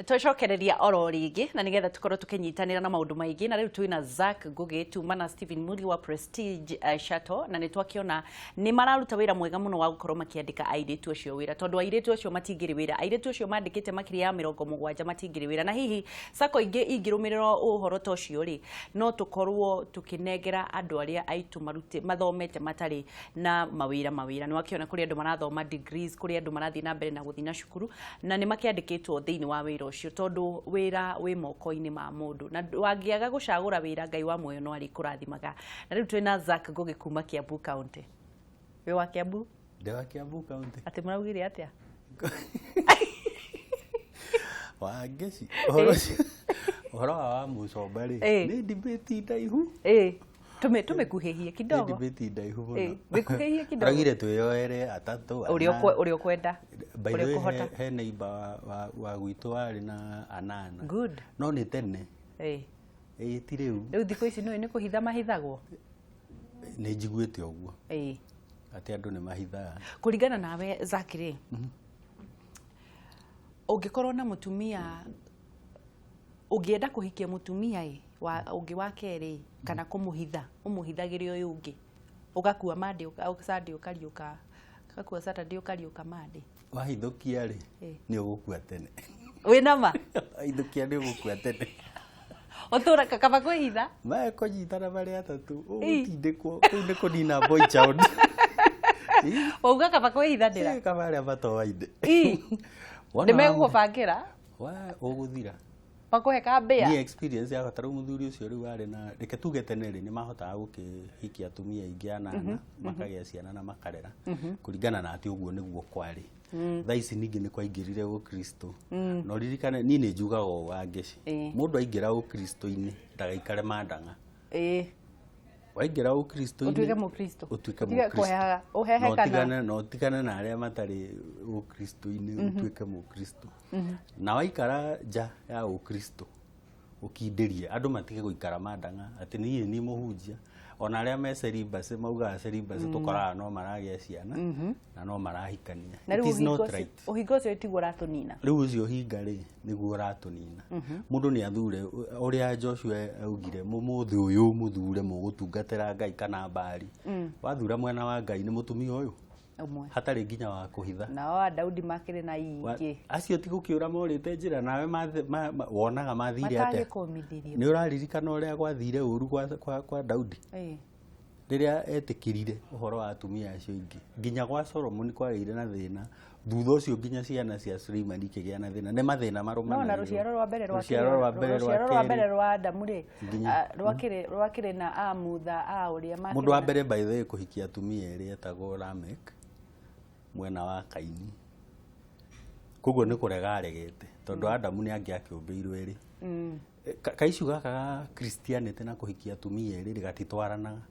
Tũcokereria oro ringi na nigetha tukorwo tukinyitanira na maundu maingi na riu twina Zack Ngugi tuma na Stephen Muli wa Prestige Shuttle na nitwakiona ni mararuta wira mwega muno wa gukorwo makiandika airitu acio wira tondu airitu acio matingiri wira airitu acio mandikite makiri ya 70 matingiri wira na hihi sako ingi ingirumirira uhoro ta ucio ri no tukorwo tukinengera andu aria aitu marute mathomete matari na mawira ni wakiona kuri andu marathoma degrees kuri andu marathi na mbere na guthi na cukuru na ni makiandikitwo thiini wa wira ucio tondu wira wi moko-ini ma mundu na wangiaga gucagura wira Ngai wa moyo no ari kurathimaga na riu twina Zack Ngugi kuma Kiambu County we wa Kiambu de wa Kiambu County ati muraugire atia wa geci horo wa mucomba ri ni debate ndaihu tumekuhehie kidogo debate ndaihu muno bekuhehie kidogo ragire tuyoere atatu urio kwenda urio kuhota he neighbor wa gwitu ari na anana good no ni tene ti riu thikũ ici ni kuhitha mahithagwo ni njiguite oguo ati andu ni mahithaga kuringana nawe Zack ri ungikorwo na mutumia ungienda kuhikia mutumia ungi wa keri kana kumuhitha umuhithagire uyu ungi ugakua mande Sunday ukariuka gakua Saturday ukariuka mande wahithukia ri ni ugukua tene wina ma wahithukia ni ugukua tene otura kaba kwihitha ma kunyitana bari atatu utindikwo kundiko dina boy child uga kaba kwihitha ndira kaba ria batowaide nimegũbangira wa uguthira bakuheka mbia ni experience ya gataru muthuri ucio riu ari na reke tuge tene ri ni mahotaga gukihikia atumia ingi anana makagia ciana na makarera kuringana na ati uguo niguo kwari thaici ningi ni kwaingirire Ukristo no ririkane ni njugaga o wangeci mundu aingira Ukristo-ini ndagaikare mandanga waingira Ukristo-ini utuike mukristo utuike mukristo uhehekana no tigana na aria matari Ukristo-ini utuike mukristo na waikara ja ya Ukristo ukindirie andu matige guikara mandanga ati ni muhunjia ona aria me celibacy mauga celibacy tukoraga no maragia ciana na no marahikania it is not right uhingo cio tigwo ratunina riu ucio hinga ri niguo ratunina mundu ni athure uria Joshua augire mumuthi uyu muthure mugutungatira Ngai kana mbari wathura mwena wa Ngai ni mutumia uyu umwe hatari nginya wa kuhitha na Daudi makire na ingi acio tigukiura morite njira nawe wonaga mathire atia ni uraririkana uria gwathire uru kwa Daudi riria etikirire uhoro wa atumia acio ingi nginya gwa Solomon kwageire na thina thutha ucio nginya ciana cia Suleiman ikigia na thina ni mathina marumana no na ruciaro rwa mbere rwa Adamu ri rwakire na amutha uria makire mundu wa mbere by the way kuhikia atumia eri etagwo Lamek mwena wa Kaini koguo ni kurega aregete tondu Adamu ni angiakiumbeirwo eri kaiciu gaka Christianity na kuhikia atumia eri rigatitwaranaga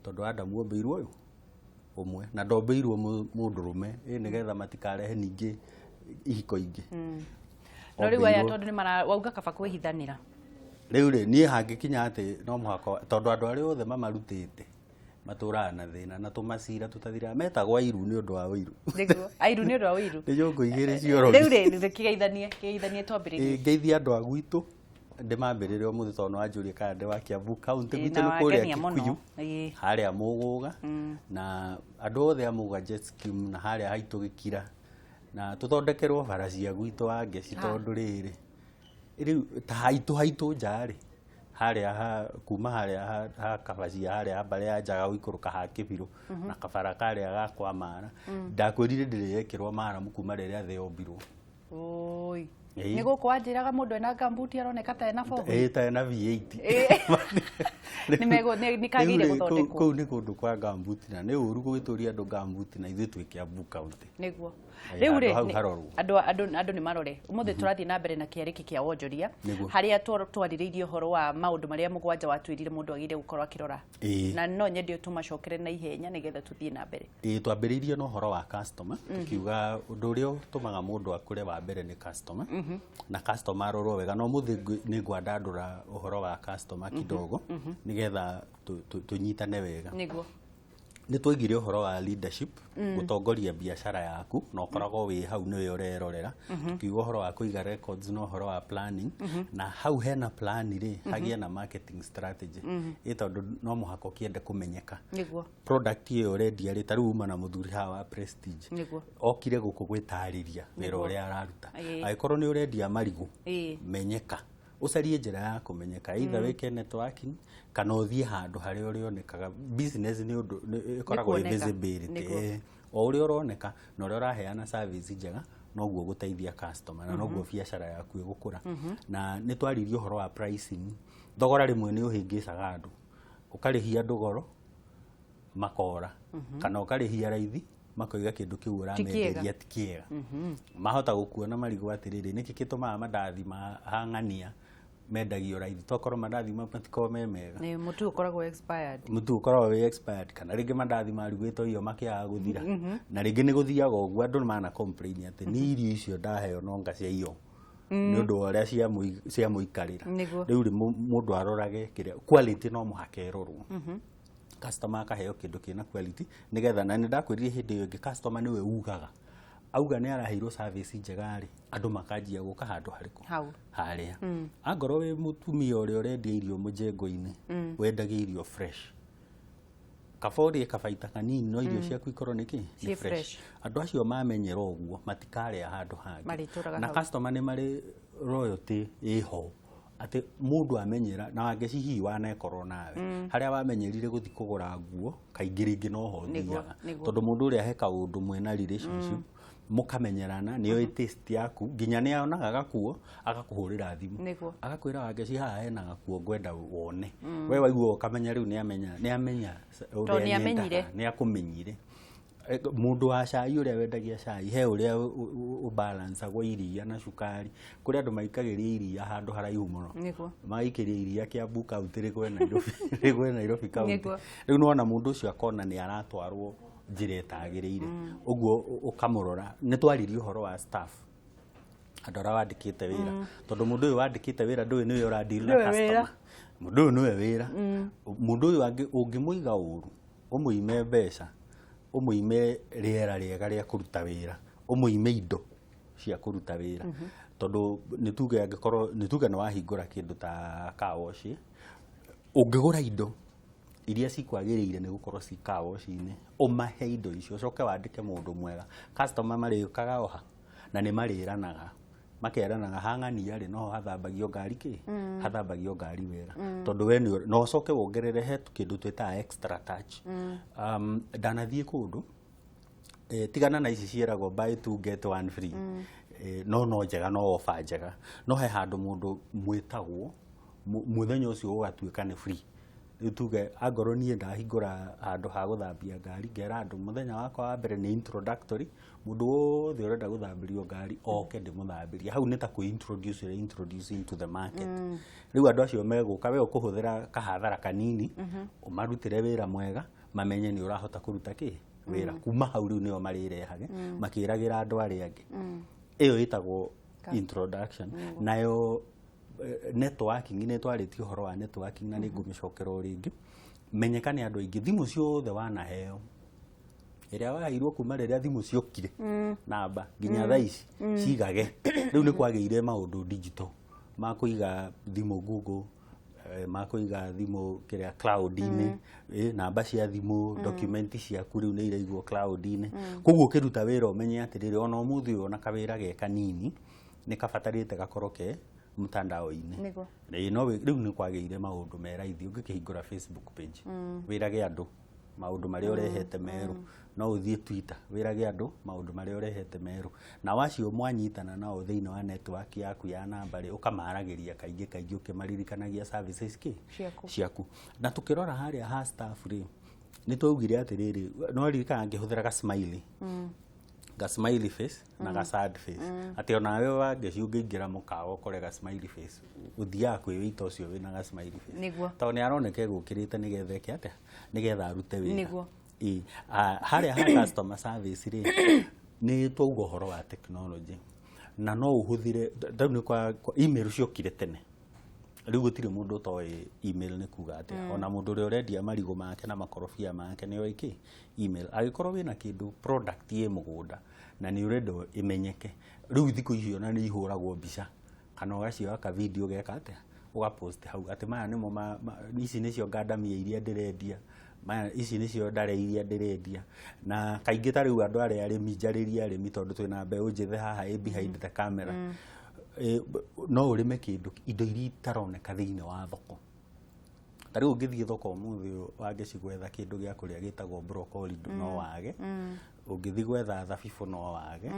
tondu Adamu ombeirwo uyu umwe na ndombeirwo mundurume nigetha matikarehe ningi ihiko ingi no riu aya tondu ni wauga kaba kwihithanira riu ri ni hangikinya ati no muhaka tondu andu ari othe mamarutite maturaga na thina na tumacira tutathira metagwa iru ni undu wa wiru niguo airu ni undu wa wiru ni jongo igire cioro riu ri kigeithanie twambiririe ngeithia andu agwitu ndimambirire umuthi tondu wanjurie kande wa Kiambu County gwitu ni kuria Kikuyu haria muguga na andu othe amuga jet scheme na haria haitu gikira na tuthondekerwo baracia gwitu wa ngeci tondu riri riu ta haitu njari haria kuma haria ha kabacia haria mbare ya njaga guikuruka ha Kibiru na kabara karia ga kwa Mara ndakwirire ndirekirwo Mara mukuma riria theombirwo oi nigo kwanjiraga mundu ena gambuti aroneka ta ena fogo ta ena V8 ni kagire guthondekwo kou ni kundu kwa gambuti na ni uru gwituria andu gambuti na ithu twike Kiambu County niguo riu ri andu ni marore umuthi turathi na mbere na Kiariki kia Wonjoria haria twaririirie horo wa maundu maria mugwanja watwirire mundu agire gukorwa kirora na no nyende tumacokere na ihenya nigetha tuthie na mbere twambiriirie no horo wa customer tukiuga undu uria tumaga mundu akure wa mbere ni customer na customer arorwo wega no muthi ni ngwandandura uhoro wa customer kidogo nigetha tunyitane wega niguo nĩ twaigire ũhoro wa leadership gũtongoria biacara yaku na ũkoragwo wĩ hau nĩwe ũrerorera tukiuga ũhoro wa kũiga records na ũhoro wa planning na hau hena plan rĩ hagie na marketing strategy tondũ no mũhaka ũkĩende kũmenyeka product ĩyo ũrendia rĩ ta rĩu uma na mũthuri haha wa Prestige okire gũkũ gwĩtarĩria wĩra ũrĩa araruta angĩkorwo nĩ ũrendia marigũ menyeka ucarie njĩra ya kũmenyeka either wĩke networking kana ũthiĩ handũ harĩa ũrĩonekaga business nĩ ũndũ ĩkoragwo visibility o ũrĩa ũroneka na ũrĩa ũraheana service njega noguo gũteithia customer na noguo biacara yaku ĩgũkũra na nĩ twaririe ũhoro wa pricing thogora rĩmwe nĩ ũhĩngĩcaga andũ ũkarĩhia andũ goro makora kana ũkarĩhia raithi makoiga kĩndũ kĩu ũramenderia ti kĩega mahota gũkuona marigũ atĩrĩrĩ nĩkĩ gĩtũmaga mandathi mahang'ania mendagio raithi tokorwo mandathi matiko memega mũtu ũkoragwo expired kana rĩngĩ mandathi marugĩtwo iyo makĩaga gũthira na rĩngĩ nĩ gũthiaga ũguo andũ mana complain atĩ nĩ irio icio ndaheo no ngacia iyo nĩ ũndũ wa ũrĩa ciamũikarĩra rĩu mũndũ arorage kĩrĩa quality no mũhaka ĩrorwo customer akaheo kĩndũ kĩna quality nĩgetha na nĩ ndakwĩrire hĩndĩ ĩyo ĩngĩ customer nĩwe ugaga auga nĩ araheirwo service njega rĩ andũ makanjia gũka handũ harĩkũ harĩa angorwo wĩ mũtumia ũrĩa ũrendia irio mũjengo-inĩ wendagia irio fresh kabori kabaita kanini no irio ciaku ikorwo nĩ fresh andũ acio mamenyera ũguo matikarĩa handũ hangĩ na customer nĩ marĩ loyalty ĩho ati mundu amenyera na wangeci hihi wanekorwo nawe haria wamenyerire guthi kugura nguo kaingĩ rĩngĩ no ho thiaga tondu mundu uria heka undu mwena relationship mukamenyerana niyo taste yaku nginya ni aonaga gakuo agakuhurira thimu agakwira wangeci haha hena gakuo ngwenda wone we waiguo kamenya riu ni amenya ni akumenyire mundu wa cai uria wendagia cai he uria balance agwa iria na cukari kuri andu maikagiria iria handu haraihu muno maikiria iria kia buka utire kwe Nairobi county riu nona mundu ucio akona ni aratwarwo njira etagiriire uguo ukamurora ni twaririe uhoro wa staff andu ara wandikite wira tondu mundu uyu wandikite wira ndui niwe uradili na customer mundu uyu niwe wira mundu uyu ungimuiga uru umuime mbeca umuime riera riega ria kuruta wira umuime indo cia kuruta wira tondu nituge angikorwo nituge no wahingura kindu ta car wash ungigura indo iria cikwagiriire ni gukorwo ci car wash-ini umahe indo icio coke wandike mundu mwega customer marĩũkaga oha na nĩ marĩranaga makeranaga hang'ania rĩ no hathambagio ngari hathambagio ngari wera tondu we no coke wongerere he kindu twita extra touch ndanathie kundu tigana na ici cieragwo buy 2 get 1 free no njega no offer njega no he handu mundu mwitagwo muthenya ucio ugatuika ni free tuge agoro nie ndahingura handu ha guthambia ngari ngera andu muthenya wakwa wa mbere ni introductory mundu wothe urenda guthambirio ngari oke ndimuthambiria hau ni ta ku introduce into the market riu andu acio meguka we ukuhuthira kahathara kanini umarutire wira mwega mamenye ni urahota kuruta wira kuma hau riu nio marirehage makiragira andu ari angi iyo itagwo introduction nayo networking ni twarĩtie ũhoro wa networking na nĩ ngũmĩcokera ringi menyekane andũ aingĩ thimũ ciothe wanaheo ĩrĩa waheirwo kuma rĩrĩa thimũ ciokire namba nginya thaa ici cigage rĩu nĩ kwagĩire maũndũ digital ma kũiga thimũ Google ma kũiga thimũ kĩrĩa cloud-inĩ namba cia thimũ document ciaku rĩu nĩ iraigwo cloud-inĩ koguo ũkĩruta wĩra ũmenye atĩrĩrĩ ona ũmũthĩ ũyũ ona kawĩra ge kanini nĩ kabatarĩte gakorwo ke mtandao-inĩ no riu ni kwagĩire maundu meraithi ũngĩkĩhingũra Facebook page wĩrage andũ maundu marĩa ũrehete meru no ũthiĩ Twitter wĩrage andũ maundu marĩa ũrehete meru na wacio mwanyitana nao thĩinĩ wa network yaku ya namba rĩ ũkamaragĩria kaingĩ ũkĩmaririkanagia services ciaku na tukirora harĩa ha staff rĩ ni twaugire atĩrĩrĩ no ririkana ngĩhũthĩra ga smiley face na ga sad face ati ona wewe wangĩciũngĩingĩra mũkawa ũkore ga smiley face uthiaga kwĩwĩita ũcio wĩna ga smiley face tondũ nĩ aroneka gũkĩrĩte nĩgetha eke atĩa nĩgetha arute wĩra harĩa ha customer service rĩ nĩ twauga ũhoro wa technology na no ũhũthĩre ndau nĩ kwa email ciokire tene riu gutire mundu toy email ni kuga ati ona mundu uri urendia marigo make na makorofia make ni oiki email agikorwo wina kindu product ye mugunda na ni urendo imenyeke riu thiku icio na ni ihuragwo mbica kana ugacioya ka video geka atia uga post hau ati maya nimo ici nicio ngandamia iria ndirendia maya ici nicio ndare iria ndirendia na kaingi ta riu andu arimi njariria arimi tondu twina mbeu njithe haha behind the camera no urime kindu indo iria itaroneka thiini wa thoko tari ungithie thoko umuthi wangici gwetha kindu gia kuria gitagwo broccoli no wage ungithi gwetha thabibu no wage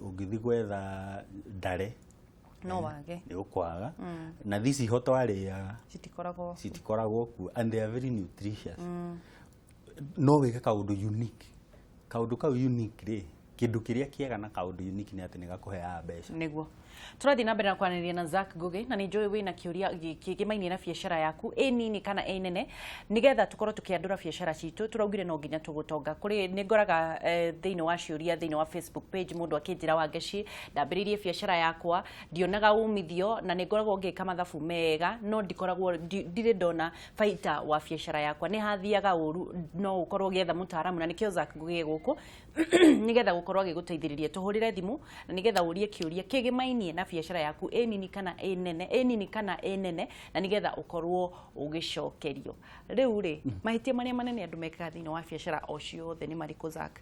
ungithi gwetha ndare no wage ni ukwaga na thisi hoto aria citikoragwo ku and they are very nutritious no weke kaundu unique kaundu kau unique ri kindu kiria kiega na kaundu unique ni ati ni gakuhea mbeca niguo turathi na mbere na kwanĩrĩria na Zack Ngugi na nĩ njũĩ wĩna kĩũria kĩgĩmainie na biacara yaku nini kana nene nigetha tukorwo tukiandũra biacara citũ turaugire no nginya tũgũtonga kuri nĩ ngoraga thĩinĩ wa ciũria thĩinĩ wa Facebook page mũndũ akĩnjĩra Wangeci ndambĩrĩirie biacara yakwa ndionaga umithio na nĩ ngoragwo ngĩka mathabu mega no ndikoragwo ndirĩ ndona baita wa biacara yakwa nĩ hathiaga ũru no ũkorwo gĩetha mũtaaramu na nĩkĩo Zack Ngugi gũkũ nigetha gũkorwo agĩgũteithĩrĩria tũhũrĩre thimũ na nigetha ũrie kĩũria kĩgĩmainie na biacara yaku nini kana nene na nigetha ukorwo ugicokerio riu ri mahitia maria manene andu mekaga thini wa biacara o ciothe ni mariko Zack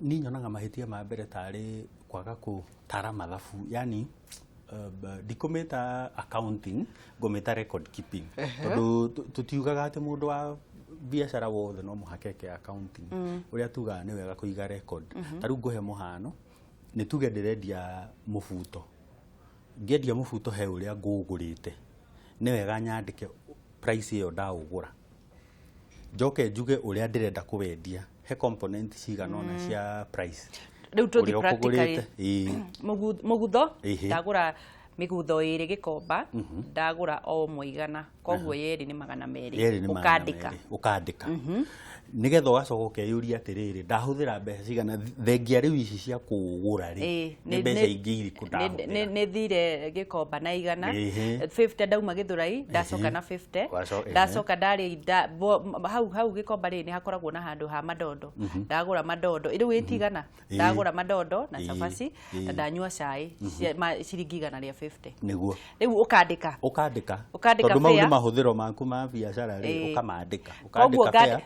ni nyonaga mahitia ma mbere tari kwaga gutara mathabu yani dikometa accounting gometa record keeping tondu tutiugaga ati mundu wa biacara wothe no muhakeke accounting uria tugaga ni wega kuiga record taru nguhe muhano ni tuge ndirendia mubuto ngendia mubuto he uria ngugurite ni wega nyandike price iyo ndaugura njoke njuge uria ndirenda kuwendia he component cigana ona cia price riu tuthi practically mugutho ndagura migutho iri gikomba ndagura o muigana koguo yeri ni 200 ukandika nigetha ugacoka ukeyuria atiriri ndahuthira mbeca cigana thengia riu ici cia kugura ri ni mbeca ingi iriku ndahuthira ni thire gikomba na igana 50 ndauma githurai ndacoka na 50 ndacoka ndari hau gikomba ri ni hakoragwo na handu ha madondo ndagura madondo riu itigana ndagura madondo na cabaci ndanyua cai ciringi igana ria 50 niguo riu ukandika tondu mau ni mahuthiro maku ma biacara ri ukamandika ukandika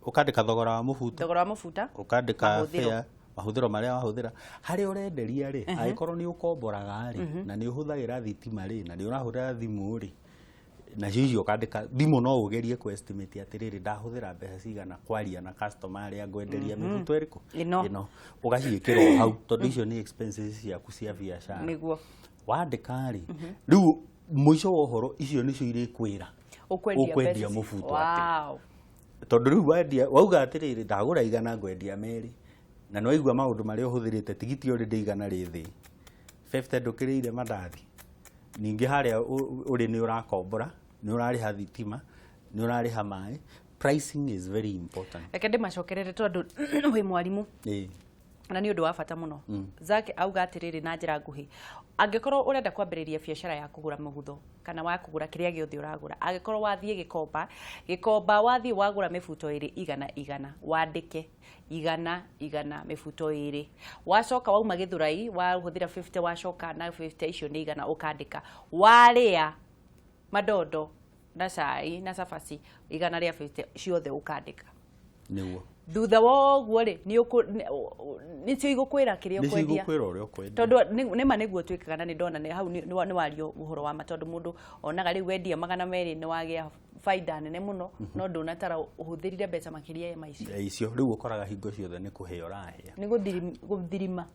ukandika thogora wa mubuta ukandika fare mahuthiro maria wahuthira hari urenderia ri agikorwo ni ukomboraga ri na ni uhuthagira thitima ri na ni urahuthira thimu ri na cicio ukandika thimu no ugerie ku estimate atiriri ndahuthira mbeca cigana kwaria na customer aria ngwenderia mibuto iriku ino ugaciikirwo hau tondu icio ni expenses ciaku cia biacara niguo wandika ri riu muico wa uhoro icio nicio irikwira ukwendia mubuto ati tondu riu wendia wauga atiriri ndagura igana ngwendia meri na no igua maundu maria uhuthirite tigiti uri ndigana rithi 50 ndukirire mandathi ningi haria uri ni urakombora ni urariha thitima ni urariha mai pricing is very important ekende macokerere tondu wi mwarimu na ni undu wa bata muno Zack auga atiriri na njira nguhi angikorwo urenda kwambiriria biacara ya kugura mugutho kana wa kugura kiria giothe uragura angikorwo wathie gikomba wathie wagura mifuto iri igana wandike igana mifuto iri wacoka wauma githurai wahuthira 50 wacoka na 50 icio ni igana ukandika waria madondo na cai na cabaci igana ria 50 ciothe ukandika niguo thutha woguo ri ni cio igukwira kiria ukwendia tondu ni ma niguo twikaga ni ndona hau ni wario uhoro wa matondu mundu onaga riu wendia 200 ni wagia faida nene muno no ndunatara uhuthirire mbeca makiria ya maicio icio riu ukoraga hingo ciothe ni kuheo rahia ni guthirima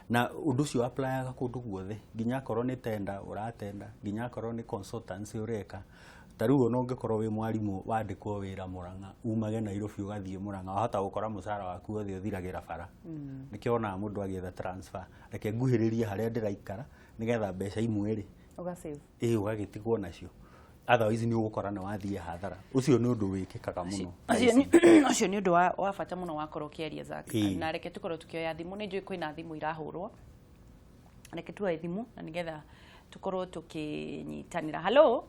na undu cio applyaga kundu guothe nginya korwo ni tenda uratenda nginya korwo ni consultancy ureka taruo no ngikorwo wi mwarimu wandikwo wira Murang'a umage Nairobi ugathie Murang'a wahota gukora mucara waku othe uthiragira bara nikiona mundu agietha transfer reke nguhiririe haria ndiraikara nigetha mbeca imwe ri ugasave ugagitigwo nacio otherwise ni ugukora ni wathie hathara ucio ni undu wikikaga muno ucio ni undu wa bata muno wakorwo kiaria Zack na reke tukorwo tukioya thimu ni njui kwina thimu irahurwo reke tuoye thimu na nigetha tukorwo tukinyitanira. Hello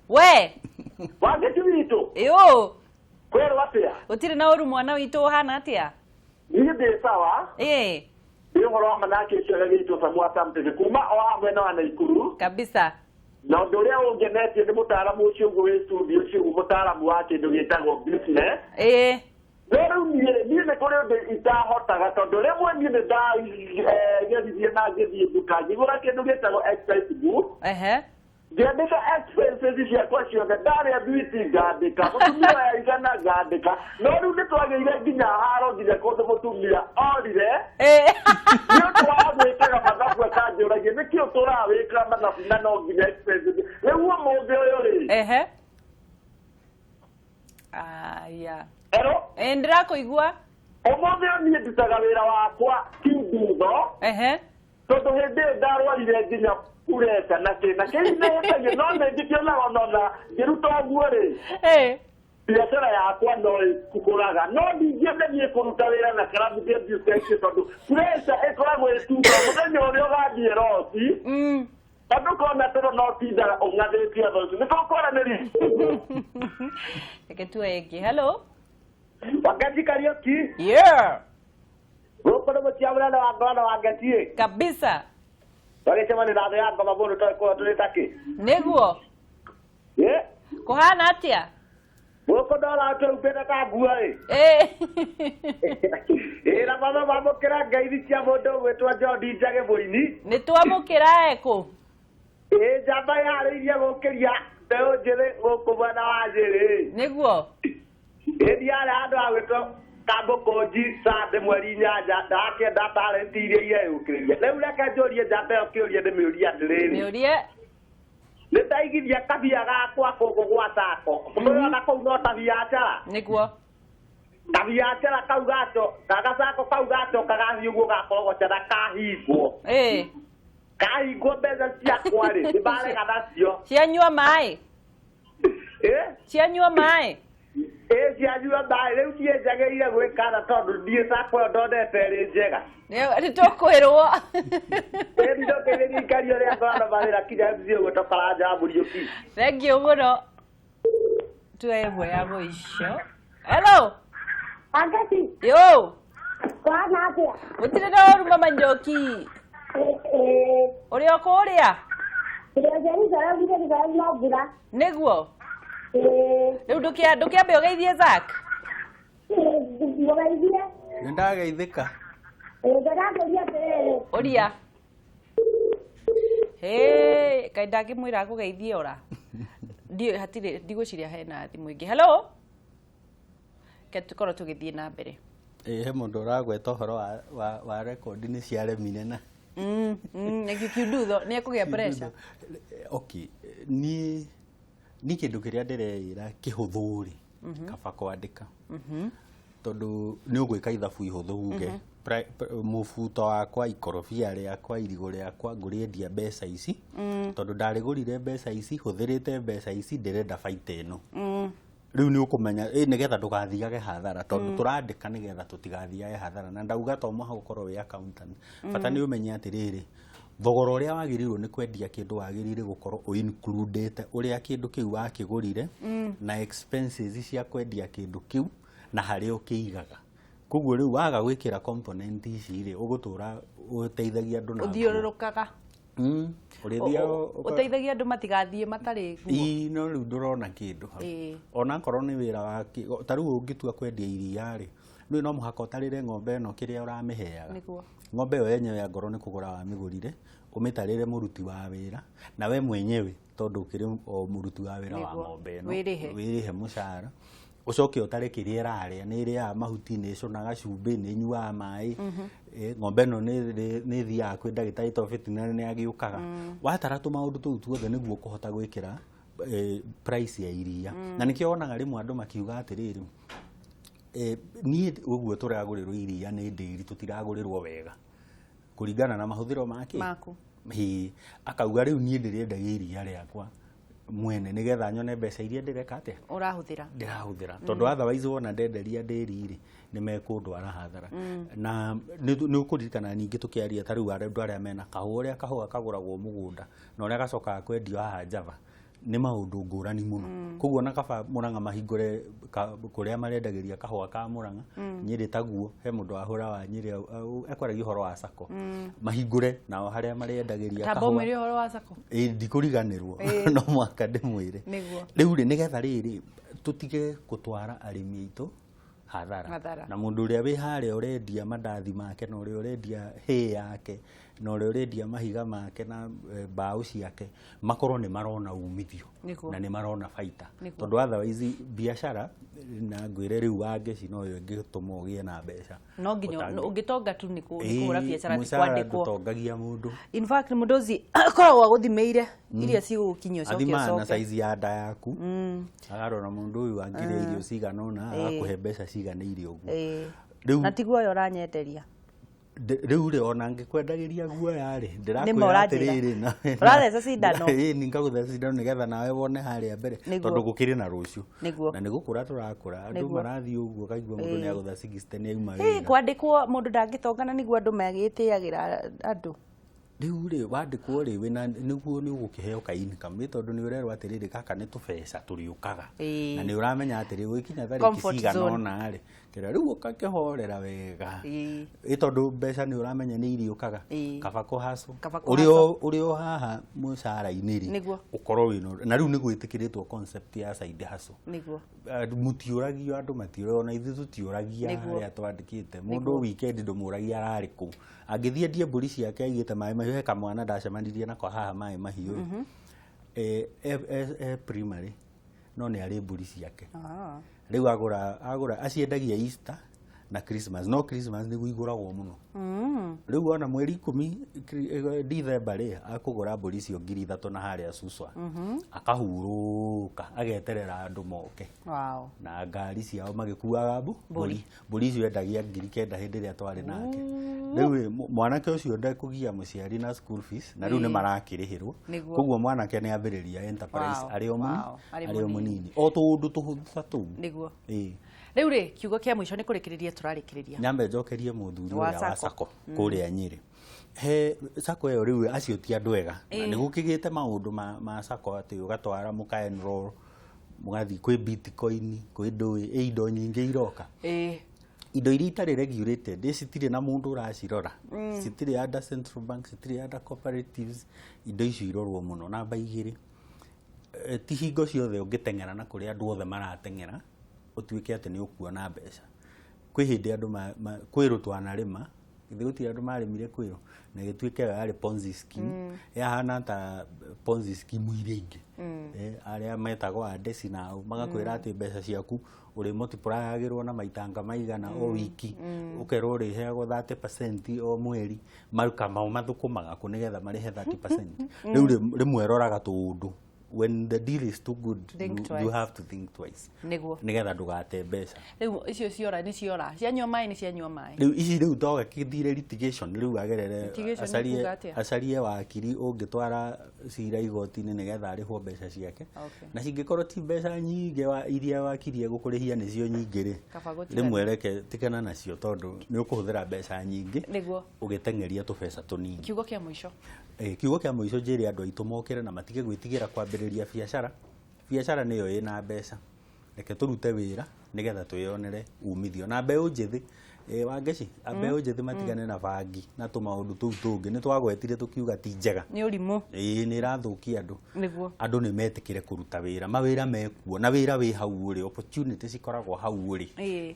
we wangeti witu yo kwero atia utire na uru mwana witu hana atia ni sawa iyo manake cioga gitu samwa samte kuma o amwe na wana ikuru kabisa na ndoria ungenetie ni mutaalamu ucio ngwe studio ucio mutaalamu wake ndugitagwo business Lero ni kore de itahotaga tondu rimwe ni nda gethithie na gethithie duka ngigura kindu gitagwo expensive book ngandika expenses ciakwa ciothe ndarĩa beauty ngandĩka mũtumia ya igana ngandĩka no rĩu nĩtwagĩire nginya haro nginya kũndũ mũtumia orire nĩ ũndũ wa gwĩkaga mathabu akanjũragia nĩkĩ ũtũraga wĩkaga mathabu na no nginya expenses rĩu ũmũthĩ ũyũ rĩ aya ero ndĩrakũigua ũmũthĩ ũyũ niĩ ndutaga wĩra wakwa kiundutho tondũ hĩndĩ ndarwarire nginya ureta na kina kile no ndigikena onona giruta guore biacara yakwa no kukuraga no ndigende ni kuruta wira na karabu dia business tondu pressure ekoragwo etuga muthenya uria ugathie rosi tondu kona toro no tinda ungathĩtie rosi nĩ tũkwaranĩria eke tuege. Hello wakati Kiariki Roko mutiamana wa ngona wangetie kabisa Wagĩcema nĩ ratho ya ngoma mũndũ tũrĩ tũrĩtaki nĩguo kũhana atĩa gũkũ ndora tũrupĩte ta ngua na matho mamũkĩra ngeithi cia mũndũ gwĩtwo Njondi Njagĩ Mũini nĩ twamũkĩra ekũ njamba yarĩirie gũkĩria mbeũ njĩthĩ gũkũ mwena wa Njĩrĩ nĩguo ĩndĩ arĩa andũ a gwĩtwo Kamũkũnji Sande mweri nyanja ndakĩenda talent iria ireyũkĩrĩria rĩu reke njũrie njamba ĩyo kĩũria ndĩmĩũria atĩrĩrĩ mĩũrie nĩ ndaigithia kabia gakwa kũngũ gwa Sako mũrona kũu no ta biacara nĩguo ta biacara kau gaco Sako kau gacoka gathiĩ ũguo gakorogocana kahingwo kahingwo mbeca ciakwa rĩ nĩmbarega nacio cianyua maĩ cianyua maĩ cianyua maĩ rĩu niĩ njagĩrĩire gwĩkana tondũ ndiĩ Sako ĩyo ndonete ĩrĩ njega nĩ tũkwĩrwo ndokĩrĩria ikario rĩa ngorana marĩra kinya MC ũguo tokaranja Mũriũki thengiũ mũno tuemwe ya mũico. Hello Angeti kũhana atĩa gũtirĩ na ũru mama Njoki ũrĩ o kũrĩa nĩguo rĩu ndũkĩambe ũgeithie Zack nĩ ndageithĩka ũria kaĩ ndangĩmwĩra agũgeithie ora hatirĩ ndigũciria hena thimũ ingĩ. Hello ke tũkorwo tũgĩthiĩ na mbere he mũndũ ũragweta ũhoro wa rekondi nĩ ciaremire na kiundutho nĩ ekũgĩa pressure niĩ kĩndũ kĩrĩa ndĩreĩra kĩhũthũ rĩ kaba kwandĩka tondũ nĩ ũgwĩka ithabu ihũthũ uge mũbuto wakwa ikorobia rĩakwa irigũ rĩakwa ngũrĩendia mbeca ici tondũ ndarĩgũrire mbeca ici hũthĩrĩte mbeca ici ndĩrenda baita ĩno rĩu nĩ ũkũmenya nĩgetha ndũgathiage hathara tondũ tũrandĩka nĩgetha tũtigathiage hathara na ndauga to mũhaka ũkorwo wĩ accountant bata nĩ ũmenye atĩrĩrĩ thogora ũrĩa wagĩrĩirwo nĩ kwendia kĩndũ wagĩrĩire gũkorwo ũincludĩte ũrĩa kĩndũ kĩu wakĩgũrire na expenses cia kwendia kĩndũ kĩu na harĩa ũkĩigaga koguo rĩu waga gwĩkĩra component ici rĩ ũgũtũra ũteithagia andũ na ũthiũrũrũkaga ũteithagia andũ matigathiĩ matarĩ nguo no rĩu ndũrona kĩndũ ona korwo nĩ wĩra wa ta rĩu ũngĩtua kwendia iria rĩ rĩu no mũhaka ũtarĩre ng'ombe ĩno kĩrĩa ũramĩheaga ng'ombe ĩyo yenyewe ya ngoro nĩ kũgũra wamĩgũrire ũmĩtarĩre mũruti wa wĩra na we mwenyewe tondũ ũkĩrĩ o mũruti wa wĩra wa ng'ombe ĩno wĩrĩhe mũcara ucoke utare kiria rarĩa nĩ ĩrĩaga mahuti nĩ ĩcũnaga cumbĩ nĩ nyuaga maĩ ng'ombe ĩno nĩ thiaga kwĩ ndagĩtarĩ to veterinary nĩ agĩũkaga watara tũmaũndũ tũu tuothe nĩguo kũhota gwĩkĩra price ya iria na nĩkĩo wonaga rĩmwe andũ makiuga atĩrĩrĩ niĩ ũguo tũragũrĩrwo iria nĩ ndĩri tũtiragũrĩrwo wega kũringana na mahũthĩro make akauga rĩu niĩ ndĩrĩendagia iria rĩakwa mwene nigetha nyone mbeca iria ndireka atia ndirahuthira tondu otherwise wona ndenderia ndĩri nĩ mekũndwara hathara na nĩ ũkũririkana ningĩ tũkĩaria ta rĩu andũ arĩa mena kahũa ũrĩa kahũa kagũragwo mũgũnda na ũrĩa gacokaga kwendio haha Java nĩ maũndũ ngũrani mũno koguo na kaba Mũrang'a mahingũre kũrĩa marendagĩria kahũa ka Mũrang'a Nyĩrĩ taguo he mũndũ wahũra wa Nyĩrĩ ekwaragia ũhoro wa sako mahingũre nao harĩa marendagĩria kahũa tambomĩre ũhoro wa sako ndikũriganĩrwo no mwaka ndĩmwĩre rĩu rĩ nĩgetha rĩrĩ tũtige gũtwara arĩmi aitũ hathara na mũndũ ũrĩa wĩ harĩa ũrendia mandathi make na ũrĩa ũrendia hay yake na ũrĩa ũrendia mahiga make na mbaũ ciake makorwo nĩ marona umithio na nĩ marona baita tondũ otherwise biacara na ngwĩre rĩu wangeci no yo ĩngĩtũma ũgĩe na mbeca no nginya ũngĩtonga tu nĩ kũhũra biacara ti kwandĩkwo ũtongagia mũndũ in fact mũndũ ũcio akoragwo agũthimĩire iria cigũkinyio coke athimana na size ya nda yaku agarora mũndũ ũyũ angĩrĩa irio cigana ũna agakũhe mbeca ciganĩire ũguo rĩu na tiguo yo ũranyenderia rĩu rĩ ona ngĩkwendagĩria guoya rĩ ndĩrakwĩra atĩrĩrĩ na ũratheca cindano nĩ ngagũtheca cindano nĩgetha nawe wone harĩa mbere tondũ gũkĩrĩ na rũciũ na nĩ gũkũra tũrakũra andũ marathiĩ ũguo kaigua mũndũ nĩ agũtha 60 nĩ auma wĩra kwandĩkwo mũndũ ndangĩtongana nĩguo andũ magĩtĩagĩra andũ rĩu rĩ wandĩkwo rĩ wĩna nĩguo nĩ ũgũkĩheo ka income tondũ nĩ ũrerwo atĩrĩrĩ gaka nĩ tũbeca tũrĩũkaga na nĩ ũramenya atĩrĩ gũkinya tarĩki cigana ũna rĩ kĩrĩa rĩu ũgakĩhorera wega tondũ mbeca nĩ ũramenya nĩ irĩũkaga kaba kũhacwo ũrĩ o haha mũcara-inĩ rĩ ũkorwo wĩna na rĩu nĩ gwĩtĩkĩrĩtwo concept ya side hustle mũtiũragio andũ matiũragio ona ithuĩ tũtiũragia harĩa twandĩkĩte mũndũ weekend ndũmũragia ararĩ kũu angĩthiĩ endie mbũri ciake aigĩte maĩ mahiũ he kamwana ndacemanirie nako haha maĩ mahiũ primary no nĩ arĩ mbũri ciake rĩu agũra aciendagia Easter na Christmas no Christmas nĩguo igũragwo mũno rĩu ona mweri 10 December rĩ akũgũra mbũri icio 3,000 na harĩa Suswa akahurũka ageterera andũ moke na ngari ciao magĩkuaga mbũri icio endagia 9,000 hĩndĩ ĩrĩa twarĩ nake rĩu mwanake ũcio ndekũgia mũciari na school fees na rĩu nĩ marakĩrĩhĩrwo koguo mwanake nĩ ambĩrĩria enterprise arĩ o mũnini o tũũndũ tũhũthũ tũu rĩu rĩ kiugo kĩa mũico nĩ kũrĩkĩrĩria tũrarĩkĩrĩria nyambe njokerie mũthuri ũrĩa wa sako kũrĩa Nyĩrĩ he sako ĩyo rĩu acio ti andũ ega na nĩ gũkĩgĩte maũndũ ma sako atĩ ũgatwara mũka enroll mũgathiĩ kwĩ bitcoin kwĩ ndũĩ indo nyingĩ iroka indo iria itarĩ regulated citirĩ na mũndũ ũracirora citirĩ under central bank citirĩ under cooperatives indo icio irorwo mũno namba 2 ti hingo ciothe ũngĩteng'era na kũrĩa andũ othe marateng'era ũtuĩke atĩ nĩ ũkuona mbeca kwĩ hĩndĩ andũ kwĩrũ twanarĩma githĩ gũtirĩ andũ marĩmire kwĩrũ na gĩtuĩke yarĩ ponzi scheme yahana ta ponzi scheme iria ingĩ arĩa metagwo andeci nao magakwĩra atĩ mbeca ciaku ũrĩ multiplyagĩrwo na maitanga maigana o wiki ũkerwo ũrĩheagwo 30% o mweri maruka mau mathũkũmaga kũ nĩgetha marĩhe 30% rĩu rĩmwe roraga tũũndũ when the deal is too good you have to think twice nigetha ndugate mbeca riu icio ciora ni ciora cianyua mai ni cianyua mai riu ici riu toga kithire litigation riu agerere acarie wakiri ũngĩtwara cira igoti-inĩ nigetha arĩhwo mbeca ciake na cingĩkorwo ti mbeca nyingĩ iria wakirie gũkũrĩhia nĩcio nyingĩ rĩ rĩmwe reke tigana nacio tondũ nĩ ũkũhũthĩra mbeca nyingĩ ũgĩteng'eria tũbeca tũnini kiugo kĩa mũico kiugo kĩa mũico njĩre andũ aitũ mokĩre na matige gwĩtigĩra kwambĩrĩria biacara nĩyo ĩna mbeca reke tũrute wĩra nĩgetha twĩonere umithio na mbeũ njĩthĩ wangeci mbeũ njĩthĩ matigane na bangi na tũmaũndũ tũu tũngĩ nĩ twagwetire tũkiuga ti njega nĩ ũrimũ nĩ ĩrathũkia andũ nĩ metĩkĩre kũruta wĩra mawĩra mekuo na wĩra wĩ hau ũrĩ opportunity cikoragwo hau ũrĩ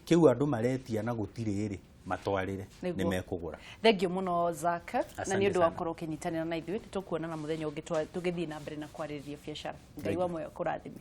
kĩu andũ maretia na gũtirĩ rĩ matwarĩre nĩ mekũgũra thengio mũno Zack na nĩ ũndũ wa gũkorwo ũkĩnyitanĩra na ithuĩ nĩ tũkuonana mũthenya ũngĩ tũgĩthiĩ na mbere na kwarĩrĩria biacara Ngai wa muoyo kũrathime.